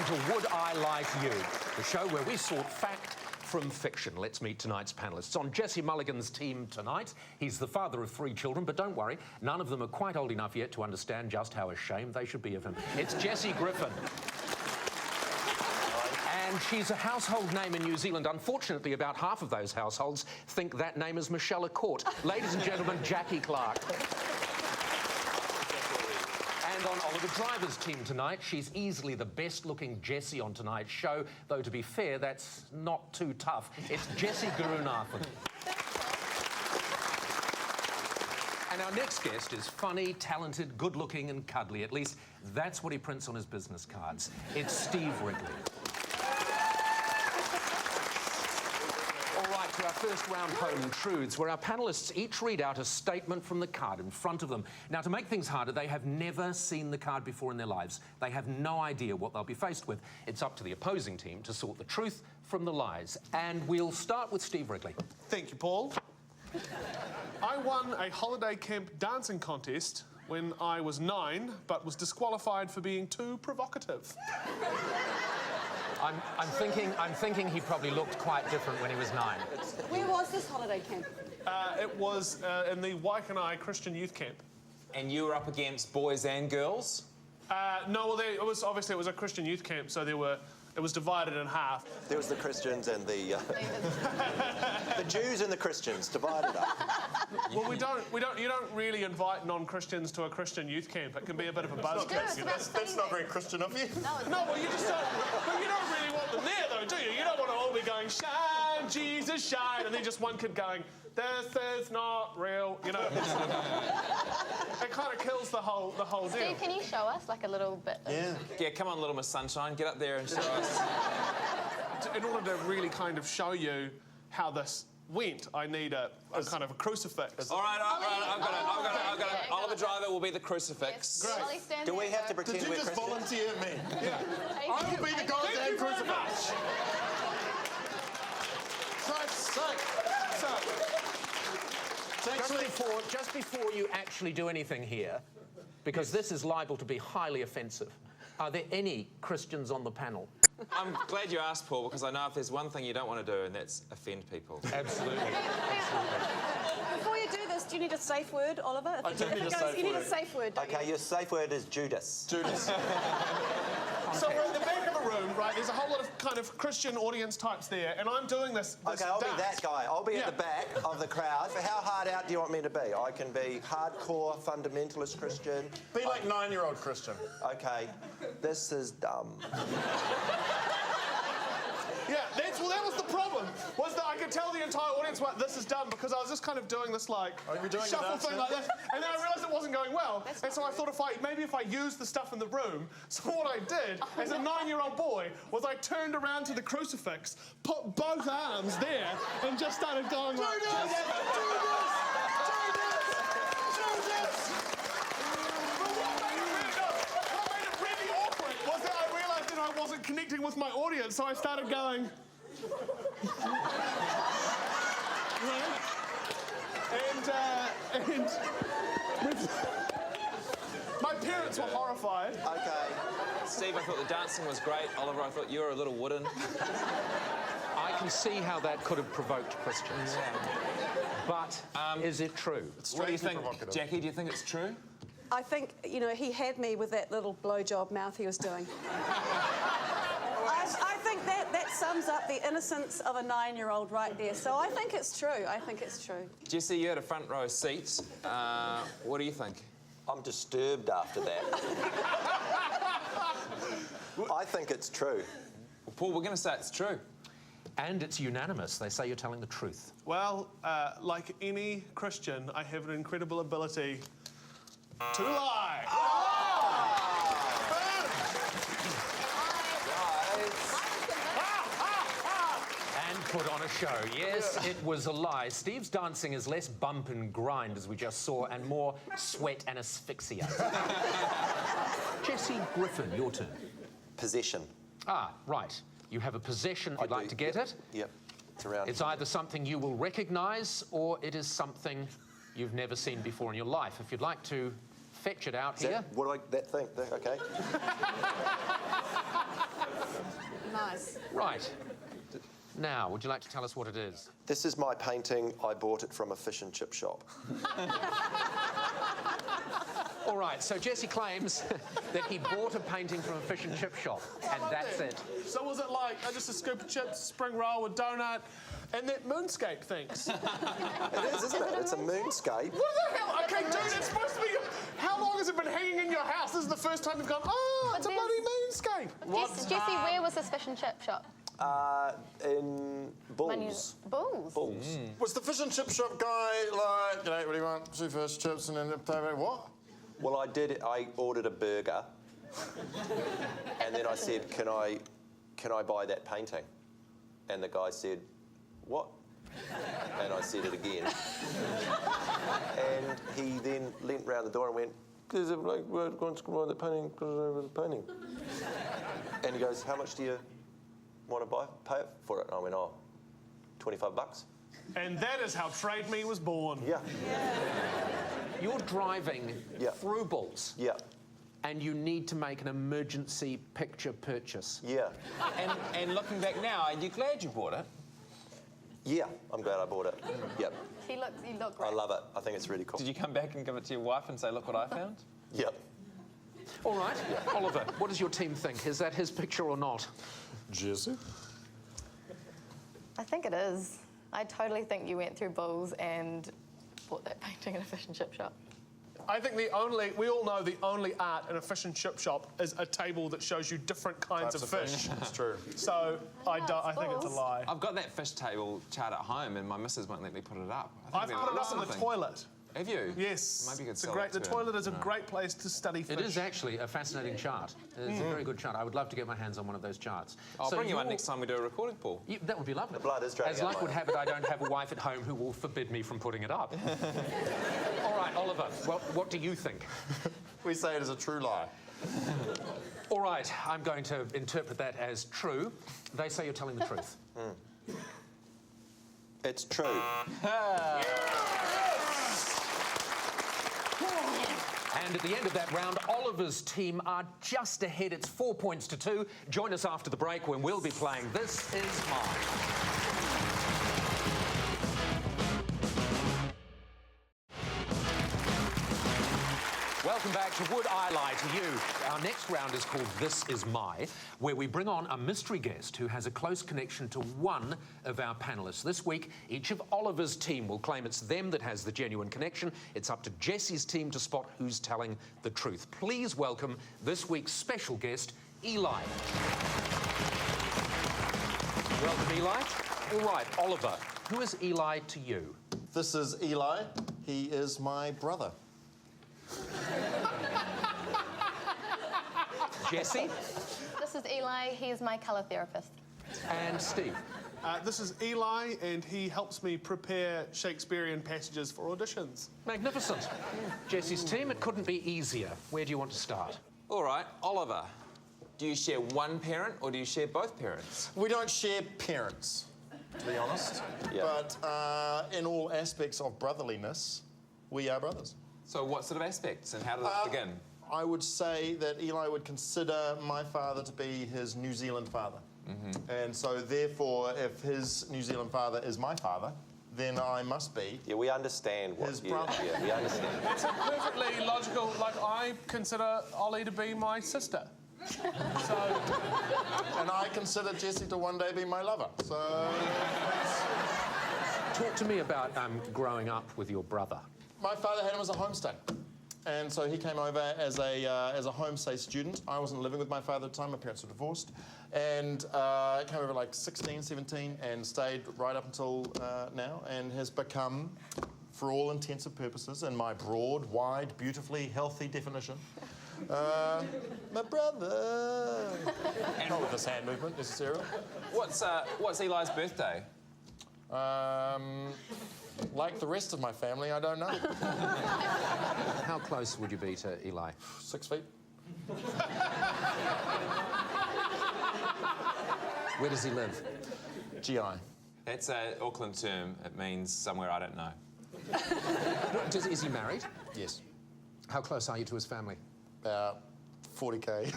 to Would I Lie to You, the show where we sort fact from fiction. Let's meet tonight's panellists. On Jesse Mulligan's team tonight, he's the father of 3 children, but don't worry, none of them are quite old enough yet to understand just how ashamed they should be of him. It's Jessie Griffin. And she's a household name in New Zealand. Unfortunately, about half of those households think that name is Michelle Accord. Ladies and gentlemen, Jackie Clark. And on Oliver Driver's team tonight, she's easily the best-looking Jessie on tonight's show, though to be fair, that's not too tough. It's Jessie Gurunathan. And our next guest is funny, talented, good-looking and cuddly. At least that's what he prints on his business cards. It's Steve Wrigley. To our first round Home Truths, where our panellists each read out a statement from the card in front of them. Now, to make things harder, they have never seen the card before in their lives. They have no idea what they'll be faced with. It's up to the opposing team to sort the truth from the lies. And we'll start with Steve Wrigley. Thank you, Paul. I won a holiday camp dancing contest when I was 9, but was disqualified for being too provocative. I'm thinking he probably looked quite different when he was 9. Where was this holiday camp? It was in the Waikanai Christian Youth Camp. And you were up against boys and girls? No, well, it was a Christian youth camp, so it was divided in half. There was the Christians and the the Jews and the Christians divided up. Well, you don't really invite non-Christians to a Christian youth camp. It can be a bit of a buzzkill. That's not very Christian of you. No, well, you just don't. But you don't really want them there, though, do you? You don't want to all be going, "Shine, Jesus, shine," and then just one kid going, "This is not real." You know, it kind of kills the whole deal. Steve, can you show us like a little bit? Yeah, come on, little Miss Sunshine, get up there and show us. In order to really kind of show you how this went, I need a kind of a crucifix. All right, I've got it. Oliver Driver will be the crucifix. Great. Ollie, stand Do we there, have to bro. pretend Did we're you just Christians? volunteer me? Yeah. I will be the Thank goddamn you very crucifix. Just before you actually do anything here, because this is liable to be highly offensive, are there any Christians on the panel? I'm glad you asked, Paul, because I know if there's one thing you don't want to do, and that's offend people. Absolutely. Before you do this, do you need a safe word, Oliver? I do need a safe word. You need a safe word, don't Okay, you? your safe word is Judas. Judas. So we're in the back of a room, right? There's a whole lot of kind of Christian audience types there, and I'm doing this Okay, I'll dance. be that guy. I'll be Yeah. at the back of the crowd. So how hard out do you want me to be? I can be hardcore fundamentalist Christian. Be like 9-year-old Christian. Okay, this is dumb. Yeah, that was the problem. Was that I could tell the entire audience what this is done because I was just kind of doing this like you were doing the shuffle dance, thing yeah? like this, and then I realised it wasn't going well, and so I thought maybe if I used the stuff in the room. So what I did as a 9-year-old boy was I turned around to the crucifix, put both arms there, and just started going like. I wasn't connecting with my audience, so I started going. And my parents were horrified. Okay. Steve, I thought the dancing was great. Oliver, I thought you were a little wooden. I can see how that could have provoked Christians. But is it true? What do you think, Jackie? Do you think it's true? I think, you know, he had me with that little blowjob mouth he was doing. I think that sums up the innocence of a 9-year-old right there. So I think it's true. I think it's true. Jesse, you had a front row seat. What do you think? I'm disturbed after that. I think it's true. Well, Paul, we're going to say it's true. And it's unanimous. They say you're telling the truth. Well, like any Christian, I have an incredible ability to lie. And put on a show. Yes, it was a lie. Steve's dancing is less bump and grind, as we just saw, and more sweat and asphyxia. Jessie Griffin, your turn. Possession. Ah, right. You have a possession if you'd like to get it. Yep. It's around. It's either something you will recognise or it is something you've never seen before in your life. If you'd like to fetch it out Is that, here. what do I, that thing, okay. Nice. Right. Now, would you like to tell us what it is? This is my painting. I bought it from a fish and chip shop. All right, so Jesse claims that he bought a painting from a fish and chip shop, and that's it. So was it like just a scoop of chips, spring roll, a donut, and that moonscape things? It is, isn't it? It's a moonscape. What the hell? Okay, dude, it's supposed to be. How long has it been hanging in your house? This is the first time you've gone, oh, it's a there's- bloody moonscape. Jesse, where was this fish and chip shop? In Bulls. Bulls. Bulls. Was the fish and chip shop guy like, you know, what do you want? 2 fish, chips, and then what? Well, I ordered a burger, and then I said, "Can I buy that painting?" And the guy said, "What?" And I said it again. And he then leant round the door and went, "There's a bloke who wants to buy the painting, the painting." And he goes, "How much do you want to pay for it?" And I went, "Oh, $25." And that is how Trade Me was born. Yeah. You're driving Yeah. through Bulls, Yeah. and you need to make an emergency picture purchase. Yeah. And looking back now, are you glad you bought it? Yeah. I'm glad I bought it. Yep. You look I great. love it. I think it's really cool. Did you come back and give it to your wife and say, look what I found? Yep. All right, Oliver, what does your team think? Is that his picture or not? Jesse? I think it is. I totally think you went through Bulls and bought that painting in a fish and chip shop. I think we all know the only art in a fish and chip shop is a table that shows you different kinds of fish. It's true. So I think it's a Bulls. lie. I've got that fish table chart at home and my missus won't let me put it up. I I've think put it that's up in the something. toilet. Have you? Yes. Maybe you could It's sell great. that The to her. toilet is a great place to study fish. It is actually a fascinating chart. It's a very good chart. I would love to get my hands on one of those charts. I'll So bring you one you're- next time we do a recording, Paul. That would be lovely. The blood is draining As out luck my would eye. have it, I don't have a wife at home who will forbid me from putting it up. All right, Oliver, well, what do you think? We say it is a true lie. All right, I'm going to interpret that as true. They say you're telling the truth. It's true. And at the end of that round, Oliver's team are just ahead. It's 4 points to 2. Join us after the break when we'll be playing This Is Mine. Welcome back to Would I Lie to You? Our next round is called This Is My, where we bring on a mystery guest who has a close connection to one of our panellists. This week, each of Oliver's team will claim it's them that has the genuine connection. It's up to Jesse's team to spot who's telling the truth. Please welcome this week's special guest, Eli. Welcome, Eli. All right, Oliver, who is Eli to you? This is Eli. He is my brother. Jesse This is Eli. He's my colour therapist. and Steve. This is Eli, and he helps me prepare Shakespearean passages for auditions. Magnificent. Jesse's team, it couldn't be easier. Where do you want to start? All right, Oliver, do you share one parent or do you share both parents? We don't share parents, to be honest. Yeah. But in all aspects of brotherliness, we are brothers. So what sort of aspects and how did it begin? I would say that Eli would consider my father to be his New Zealand father. And so therefore, if his New Zealand father is my father, then I must be. Yeah, we understand what His you... brother. Yeah, we understand. It's perfectly logical. Like, I consider Ollie to be my sister. So, And I consider Jesse to one day be my lover. So Talk to me about growing up with your brother. my father had him as a homestay. And so he came over as a homestay student. I wasn't living with my father at the time. My parents were divorced. And came over like 16, 17 and stayed right up until now and has become, for all intents and purposes, in my broad, wide, beautifully healthy definition, my brother. Not with this hand movement necessarily. What's Eli's birthday? Like the rest of my family, I don't know. How close would you be to Eli? 6 feet. Where does he live? GI. That's an Auckland term. It means somewhere I don't know. Is he married? Yes. How close are you to his family? About 40k.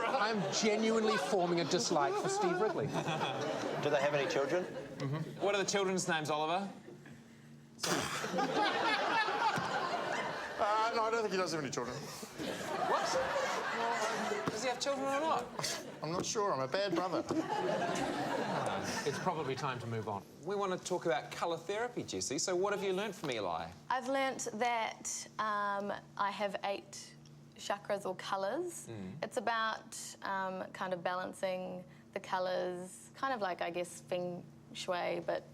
I am genuinely forming a dislike for Steve Wrigley. Do they have any children? What are the children's names, Oliver? No, I don't think he does have any children. What? Does he have children or not? I'm not sure. I'm a bad brother. It's probably time to move on. We want to talk about colour therapy, Jessie. So what have you learnt from Eli? I've learnt that I have 8 chakras or colours. It's about kind of balancing the colours, kind of like, I guess, feng shui, but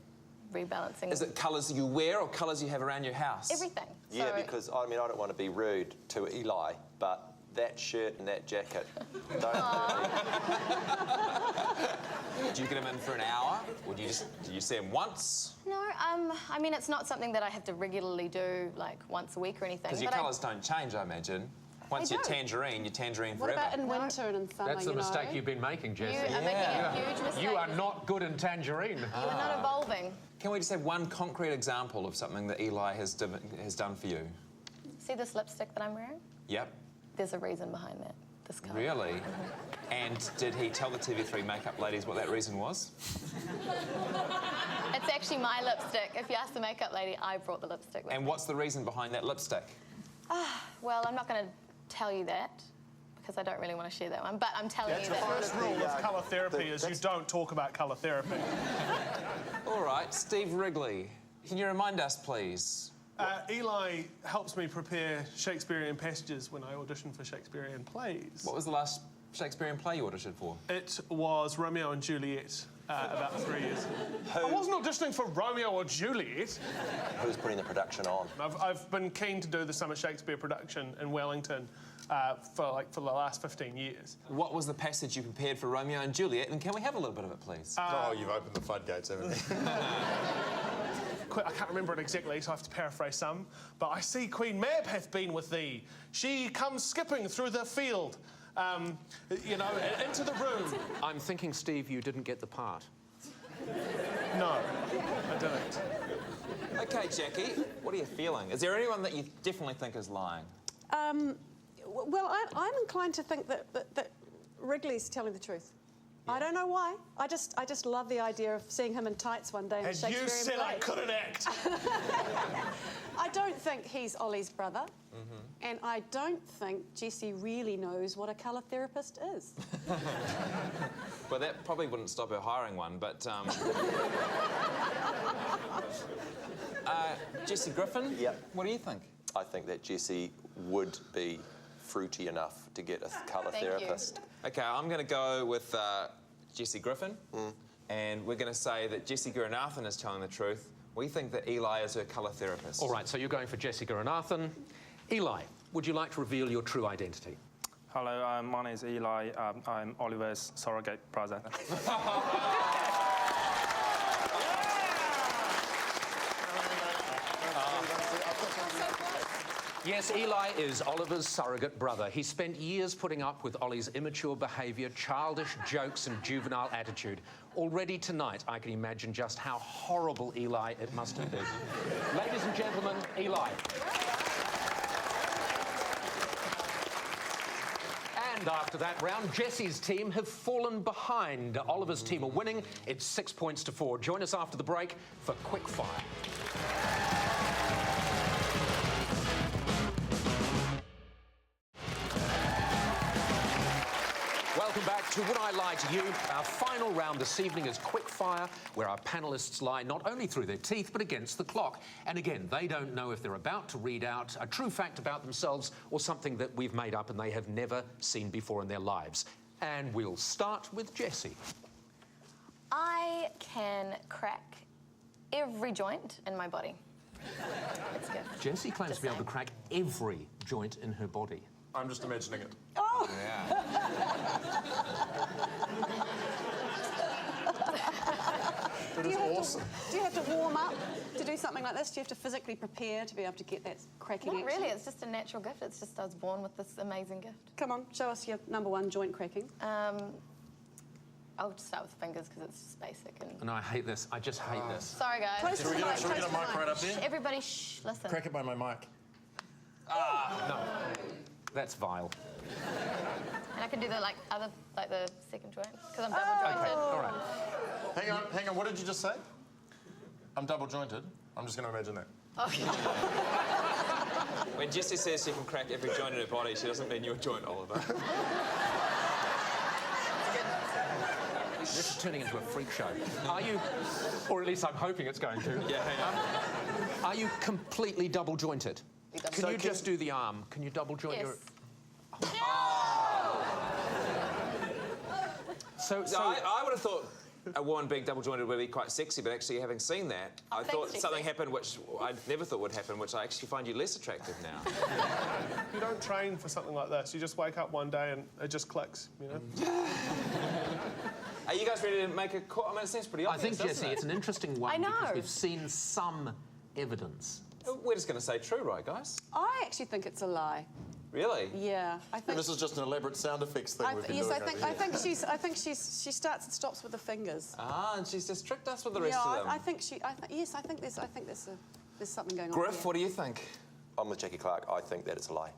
rebalancing. Is it colours you wear or colours you have around your house? Everything. Yeah, So- because I mean I don't want to be rude to Eli, but that shirt and that jacket don't hurt me. Do you get him in for an hour? Or do you see him once? No, I mean, it's not something that I have to regularly do, like, once a week or anything. Because your but colours don't change, I imagine. Once They you're don't. tangerine What forever. about in winter and in summer, That's the you know? mistake you've been making, You Jessie. are making a huge mistake. You are not good in tangerine. You are not evolving. Can we just have one concrete example of something that Eli has done for you? See this lipstick that I'm wearing? Yep. There's a reason behind that. This colour. Really? And did he tell the TV3 makeup ladies what that reason was? It's actually my lipstick. If you ask the makeup lady, I brought the lipstick with And me. what's the reason behind that lipstick? Well, I'm not going to tell you that because I don't really want to share that one, but I'm telling you The that. first rule of colour therapy is you don't talk about colour therapy. All right, Steve Wrigley. Can you remind us, please? Eli helps me prepare Shakespearean passages when I audition for Shakespearean plays. What was the last Shakespearean play you auditioned for? It was Romeo and Juliet about 3 years ago. I wasn't auditioning for Romeo or Juliet. Who's putting the production on? I've been keen to do the Summer Shakespeare production in Wellington for the last 15 years. What was the passage you prepared for Romeo and Juliet? And can we have a little bit of it, please? Oh, you've opened the floodgates, haven't you? I can't remember it exactly, so I have to paraphrase some. But I see Queen Mab hath been with thee. She comes skipping through the field, into the room. I'm thinking, Steve, you didn't get the part. No, I didn't. OK, Jackie, what are you feeling? Is there anyone that you definitely think is lying? Well, I'm inclined to think that Wrigley's telling the truth. I don't know why. I just love the idea of seeing him in tights one day in a And Shakespearean you said play. I couldn't act. I don't think he's Ollie's brother. And I don't think Jessie really knows what a colour therapist is. Well, that probably wouldn't stop her hiring one, but... Jessie Griffin? Yep. What do you think? I think that Jessie would be fruity enough to get a colour Thank you. therapist. OK, I'm going to go with Jessie Griffin, and we're going to say that Jessie Guranathan is telling the truth. We think that Eli is her colour therapist. All right, so you're going for Jessica Guranathan. Eli, would you like to reveal your true identity? Hello, my name is Eli. I'm Oliver's surrogate brother. Yes, Eli is Oliver's surrogate brother. He spent years putting up with Ollie's immature behaviour, childish jokes and juvenile attitude. Already tonight, I can imagine just how horrible Eli it must have been. Ladies and gentlemen, Eli. And after that round, Jessie's team have fallen behind. Oliver's team are winning. It's 6 points to 4. Join us after the break for Quick Fire. Welcome back to Would I Lie to You? Our final round this evening is Quick Fire, where our panellists lie not only through their teeth, but against the clock. And again, they don't know if they're about to read out a true fact about themselves or something that we've made up and they have never seen before in their lives. And we'll start with Jessie. I can crack every joint in my body. It's good. Jessie claims Just to be able to saying. crack every joint in her body. I'm just imagining it. Oh! Yeah. That is awesome. Do you have to warm up to do something like this? Do you have to physically prepare to be able to get that cracking Not action? really, it's just a natural gift. It's just I was born with this amazing gift. Come on, show us your #1 joint cracking. I I'll just start with the fingers because it's just basic. And No, I hate this. I just hate this. sorry, guys. Close to the mic, Should we get close a to mic the right up there? Everybody, shh, listen. Crack it by my mic. No, that's vile. And I can do the the second joint because I'm double jointed. Okay, all right. Hang on, what did you just say? I'm double jointed. I'm just going to imagine that. Okay. When Jessie says she can crack every joint in her body, she doesn't mean your joint, Oliver. This is turning into a freak show. Are you, or at least I'm hoping it's going to. Yeah, hang on. Are you completely double jointed? Can So you can- just do the arm? Can you double joint Yes. your? So I would have thought a woman being double jointed would be quite sexy, but actually, having seen that, I thanks, thought Jessie. something happened which I never thought would happen, which I actually find you less attractive now. You don't train for something like this. You just wake up one day and it just clicks, you know? Are you guys ready to make a call? I mean, it seems pretty I obvious, think, doesn't Jessie, it? it's an interesting one I know. because we've seen some evidence. We're just going to say true, right, guys? I actually think it's a lie. Really? Yeah, I think. This is just an elaborate sound effects thing we've been yes, doing I think. over here. I think she starts and stops with the fingers. Ah, and she's just tricked us with the rest Yeah, of them. I think she. Yes, I think there's something going on. Griff, here. what do you think? I'm with Jackie Clark. I think that it's a lie.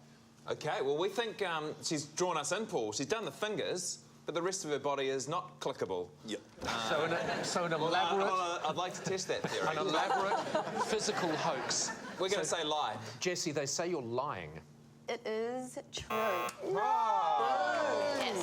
Okay, well, we think she's drawn us in, Paul. She's done the fingers, but the rest of her body is not clickable. Yep. So an elaborate, I'd like to test that theory. an elaborate physical hoax. We're going to say lie. Jessie, they say you're lying. It is true. Oh. Yes.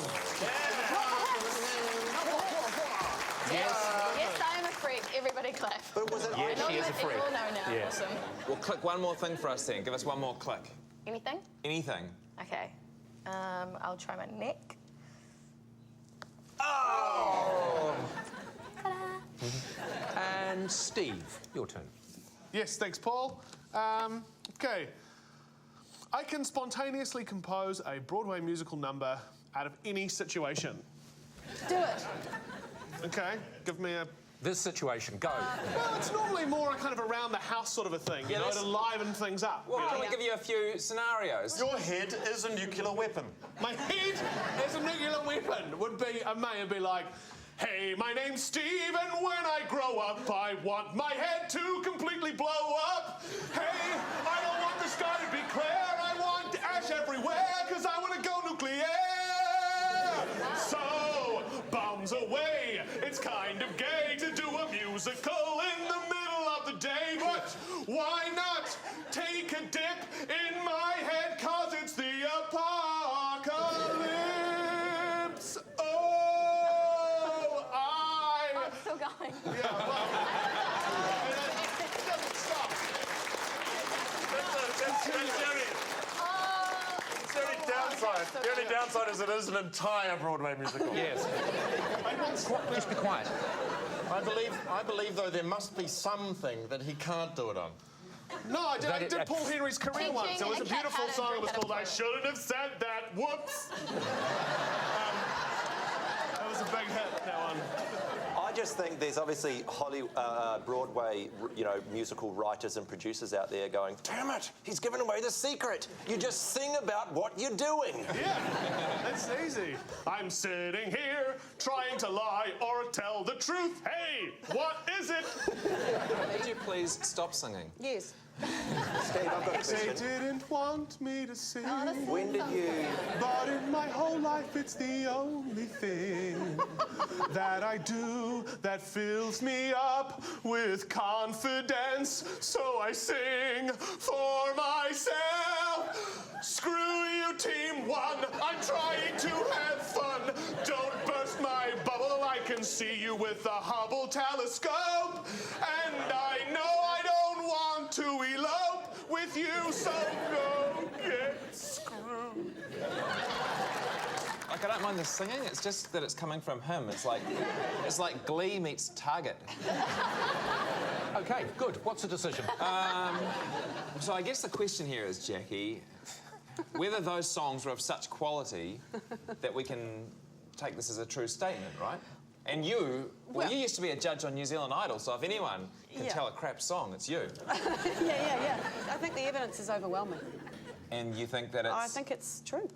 Yes. Yes, I am a freak. Everybody clap. But was it? Yes, I know she is a that freak. you all know now. Yes. Awesome. Well, click one more thing for us then. Give us one more click. Anything? Anything. Okay. I'll try my neck. And Steve, your turn. Yes, thanks, Paul. Okay. I can spontaneously compose a Broadway musical number out of any situation. Do it. Okay, give me a... This situation, go. Well, it's normally more a kind of around the house sort of a thing, you know, let's- to liven things up. Well, you can know? we give you a few scenarios? Your head is a nuclear weapon. My head as a nuclear weapon would be, it'd be like, hey, my name's Steve, and when I grow up, I want my head to completely blow up. Hey, I don't want the sky to be clear, I want ash everywhere, because I want to go nuclear. So, bombs away. It's kind of gay to do a musical in the middle of the day, but why not take a dip in my head, cause it's the apocalypse. Oh, I'm still going. yeah, well, it doesn't stop. The only downside is it is an entire Broadway musical. Yes. Just be quiet. I believe, though, there must be something that he can't do it on. No, I did, That- Paul Henry's career Teaching once. It was a a cat beautiful how to song. It drink was out of called I a Shouldn't Have Said That. Whoops. That was a big hit, that one. I just think there's obviously Broadway, musical writers and producers out there going, damn it, he's given away the secret. You just sing about what you're doing. Yeah, that's easy. I'm sitting here trying to lie or tell the truth. Hey, what is it? Could you please stop singing? Yes. Steve, I've got a They question. didn't want me to sing. When did you... But in my whole life, it's the only thing that I do that fills me up with confidence. So I sing for myself. Screw you, Team One. I'm trying to have fun. Don't burst my bubble. I can see you with the Hubble telescope. And I know I don't want to elope with you, so go get screwed. Like, I don't mind the singing, it's just that it's coming from him. It's like Glee meets Target. Okay, good. What's the decision? So I guess the question here is, Jackie, whether those songs were of such quality that we can take this as a true statement, right? And you, well, you used to be a judge on New Zealand Idol, so if anyone can Yeah. tell a crap song, it's you. Yeah. I think the evidence is overwhelming. And you think that it's... I think it's true.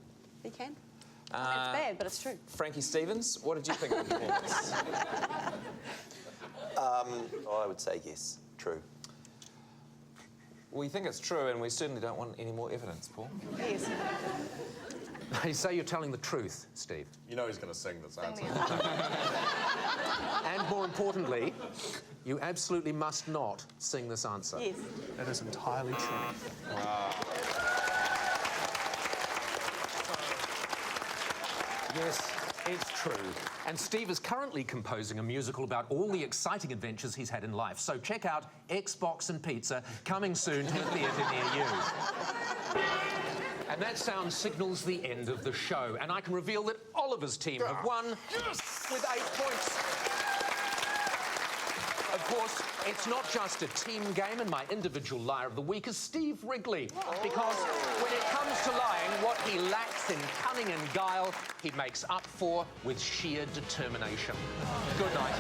He can. That's bad, but it's true. Frankie Stevens, what did you think of the performance? I would say yes, true. We think it's true, and we certainly don't want any more evidence, Paul. Yes. You say you're telling the truth, Steve. You know he's going to sing this Sing answer. the answer. And more importantly, you absolutely must not sing this answer. Yes. That is entirely true. Yes, it's true. And Steve is currently composing a musical about all the exciting adventures he's had in life. So check out Xbox and Pizza, coming soon to a theatre near you. And that sound signals the end of the show. And I can reveal that Oliver's team have won with 8 points. Of course, it's not just a team game, and my individual liar of the week is Steve Wrigley. Because when it comes to lying, what he lacks in cunning and guile, he makes up for with sheer determination. Good night.